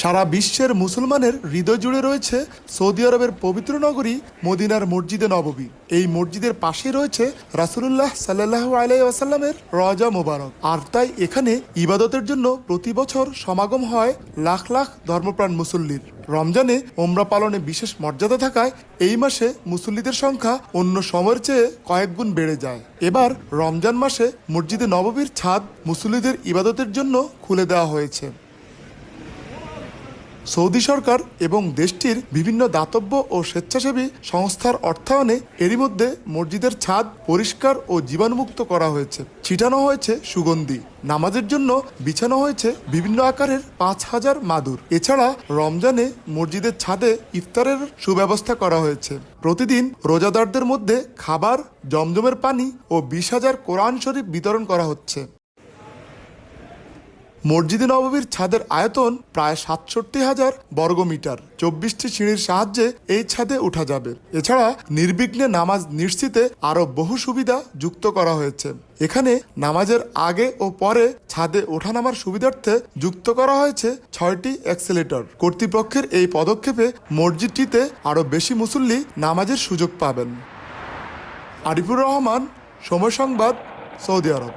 সারা বিশ্বের মুসলমানের হৃদয় জুড়ে রয়েছে সৌদি আরবের পবিত্র নগরী মদিনার মসজিদে নববী। এই মসজিদের পাশে রয়েছে রাসূলুল্লাহ সাল্লাল্লাহু আলাইহি ওয়াসাল্লামের রওজা মোবারক। আর তাই এখানে ইবাদতের জন্য প্রতি বছর সমাগম হয় লাখ লাখ ধর্মপ্রাণ মুসল্লির। রমজানে ওমরা পালনে বিশেষ মর্যাদা থাকায় এই মাসে মুসল্লিদের সংখ্যা অন্য সময়ের চেয়ে কয়েক গুণ বেড়ে যায়। এবার রমজান মাসে মসজিদে নববীর ছাদ মুসল্লিদের ইবাদতের জন্য খুলে দেওয়া হয়েছে। সৌদি সরকার এবং দেশটির বিভিন্ন দাতব্য ও স্বেচ্ছাসেবী সংস্থার অর্থায়নে এরই মধ্যে মসজিদের ছাদ পরিষ্কার ও জীবাণুমুক্ত করা হয়েছে। ছিটানো হয়েছে সুগন্ধি, নামাজের জন্য বিছানো হয়েছে বিভিন্ন আকারের 5000 মাদুর। এছাড়া রমজানে মসজিদের ছাদে ইফতারের সুব্যবস্থা করা হয়েছে। প্রতিদিন রোজাদারদের মধ্যে খাবার, জমজমের পানি ও 20,000 কোরআন শরীফ বিতরণ করা হচ্ছে। মসজিদে নববীর ছাদের আয়তন প্রায় 67,000 বর্গমিটার। 24টি সিঁড়ির সাহায্যে এই ছাদে ওঠা যাবে। এছাড়া নির্বিঘ্নে নামাজ নিশ্চিতে আরও বহু সুবিধা যুক্ত করা হয়েছে। এখানে নামাজের আগে ও পরে ছাদে ওঠানামার সুবিধার্থে যুক্ত করা হয়েছে 6টি এক্সেলেটর। কর্তৃপক্ষের এই পদক্ষেপে মসজিদটিতে আরও বেশি মুসল্লি নামাজের সুযোগ পাবেন। আরিফুর রহমান, সময় সংবাদ, সৌদি আরব।